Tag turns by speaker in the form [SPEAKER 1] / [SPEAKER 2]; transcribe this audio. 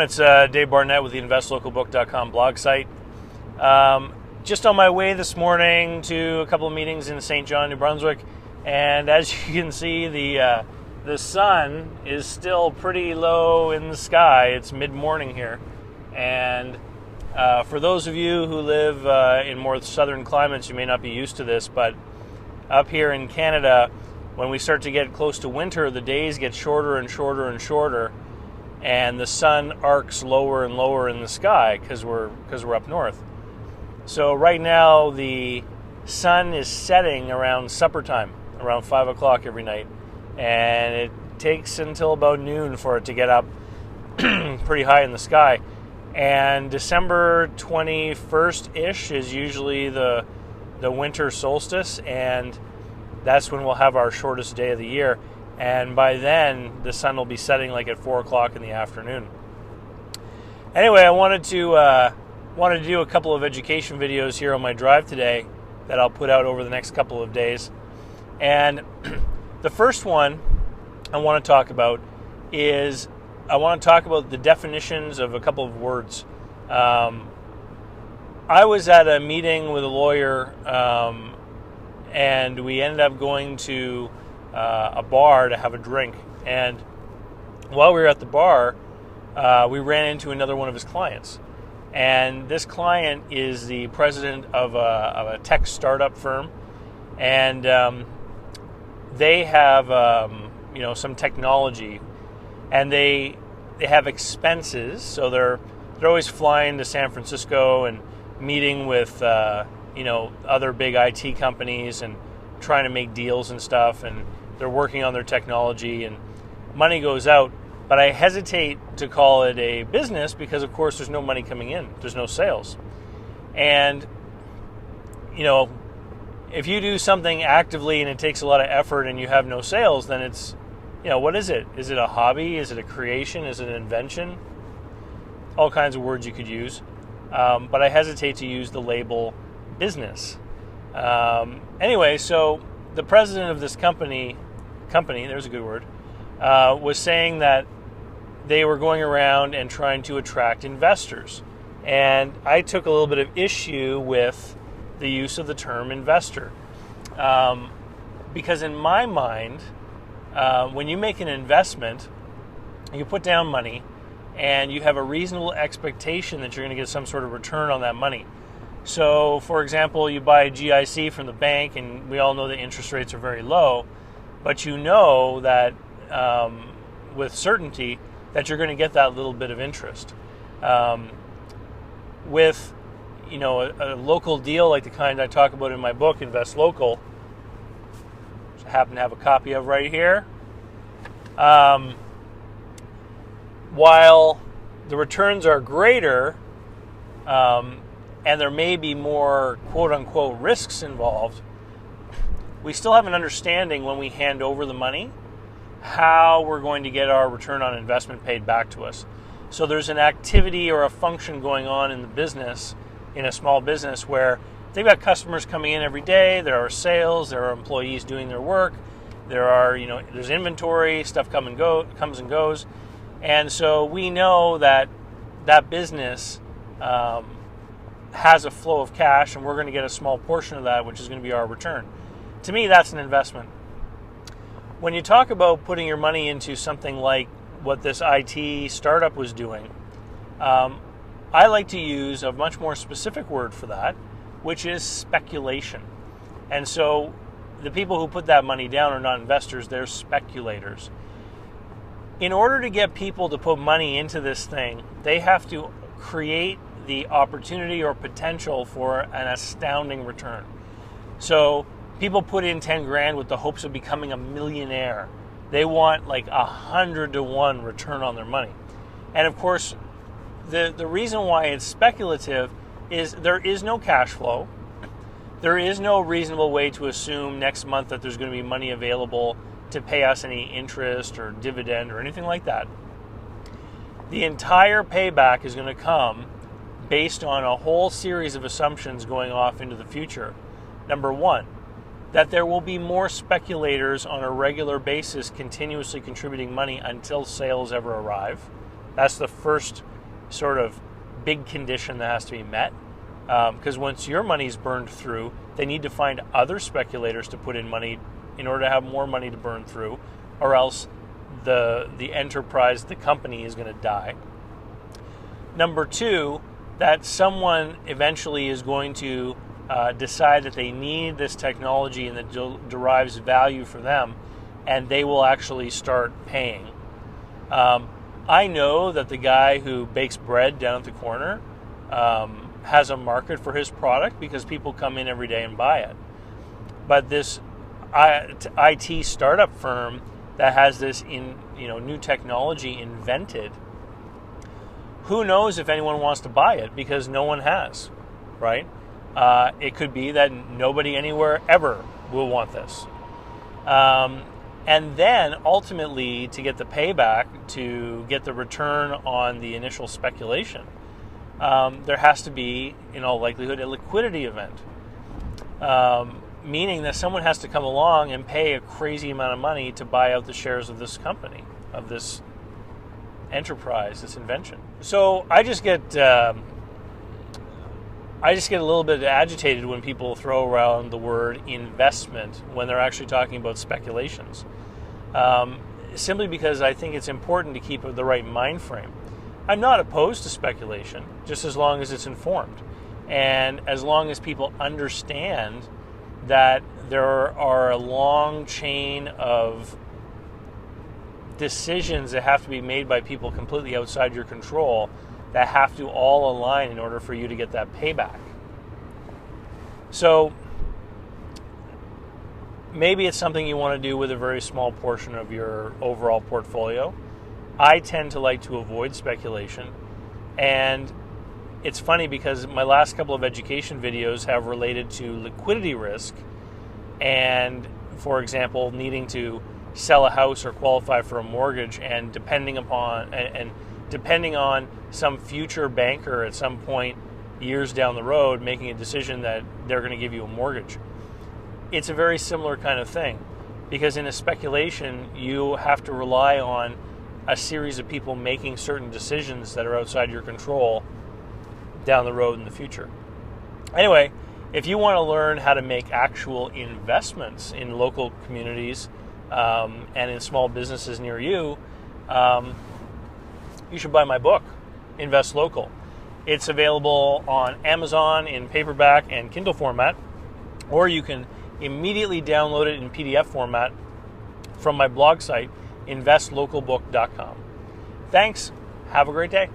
[SPEAKER 1] It's Dave Barnett with the investlocalbook.com blog site. Just on my way this morning to a couple of meetings in St. John, New Brunswick, and as you can see, the sun is still pretty low in the sky. It's mid-morning here, and for those of you who live in more southern climates, you may not be used to this, but up here in Canada, when we start to get close to winter, the days get shorter and shorter and shorter, and the sun arcs lower and lower in the sky because we're up north. So right now the sun is setting around supper time, around 5 o'clock every night, and it takes until about noon for it to get up pretty high in the sky. And December 21st-ish is usually the winter solstice, and that's when we'll have our shortest day of the year. And by then, the sun will be setting like at 4 o'clock in the afternoon. Anyway, I wanted to do a couple of education videos here on my drive today that I'll put out over the next couple of days. And the first one I want to talk about is the definitions of a couple of words. I was at a meeting with a lawyer, and we ended up going to a bar to have a drink. And while we were at the bar, we ran into another one of his clients. And this client is the president of a tech startup firm, and they have some technology, and they have expenses. So they're always flying to San Francisco and meeting with other big IT companies and trying to make deals and stuff, and they're working on their technology, and money goes out. But I hesitate to call it a business because, of course, there's no money coming in. There's no sales. And, if you do something actively and it takes a lot of effort and you have no sales, then it's, what is it? Is it a hobby? Is it a creation? Is it an invention? All kinds of words you could use. But I hesitate to use the label business. Anyway, so the president of this company, there's a good word, was saying that they were going around and trying to attract investors. And I took a little bit of issue with the use of the term investor. Because in my mind, when you make an investment, you put down money and you have a reasonable expectation that you're going to get some sort of return on that money. So, for example, you buy a GIC from the bank, and we all know the interest rates are very low, but you know that with certainty that you're going to get that little bit of interest. With a local deal like the kind I talk about in my book, Invest Local, which I happen to have a copy of right here, while the returns are greater, and there may be more quote-unquote risks involved, we still have an understanding when we hand over the money how we're going to get our return on investment paid back to us. So there's an activity or a function going on in the business, in a small business, where they've got customers coming in every day, there are sales, there are employees doing their work, there's inventory, stuff comes and goes. And so we know that business has a flow of cash, and we're going to get a small portion of that, which is going to be our return. To me, that's an investment. When you talk about putting your money into something like what this IT startup was doing, I like to use a much more specific word for that, which is speculation. And so the people who put that money down are not investors, they're speculators. In order to get people to put money into this thing, they have to create the opportunity or potential for an astounding return. So people put in 10 grand with the hopes of becoming a millionaire. They want like 100-to-1 return on their money. And of course, the reason why it's speculative is there is no cash flow. There is no reasonable way to assume next month that there's going to be money available to pay us any interest or dividend or anything like that. The entire payback is going to come based on a whole series of assumptions going off into the future. Number one, that there will be more speculators on a regular basis continuously contributing money until sales ever arrive. That's the first sort of big condition that has to be met. Because once your money's burned through, they need to find other speculators to put in money in order to have more money to burn through, or else the enterprise, the company, is going to die. Number two, that someone eventually is going to decide that they need this technology and that derives value for them, and they will actually start paying. I know that the guy who bakes bread down at the corner has a market for his product because people come in every day and buy it. But this IT startup firm that has this new technology invented, who knows if anyone wants to buy it because no one has, right? It could be that nobody anywhere ever will want this. And then ultimately, to get the payback, to get the return on the initial speculation, there has to be, in all likelihood, a liquidity event. Meaning that someone has to come along and pay a crazy amount of money to buy out the shares of this company, of this enterprise, this invention. So I just get a little bit agitated when people throw around the word investment when they're actually talking about speculations. Simply because I think it's important to keep the right mind frame. I'm not opposed to speculation, just as long as it's informed. And as long as people understand that there are a long chain of decisions that have to be made by people completely outside your control that have to all align in order for you to get that payback. So maybe it's something you want to do with a very small portion of your overall portfolio. I tend to like to avoid speculation, and it's funny because my last couple of education videos have related to liquidity risk and, for example, needing to sell a house or qualify for a mortgage, and depending on some future banker at some point years down the road making a decision that they're going to give you a mortgage. It's a very similar kind of thing, because in a speculation you have to rely on a series of people making certain decisions that are outside your control down the road in the future. Anyway, if you want to learn how to make actual investments in local communities and in small businesses near you, you should buy my book, Invest Local. It's available on Amazon in paperback and Kindle format, or you can immediately download it in PDF format from my blog site, investlocalbook.com. Thanks. Have a great day.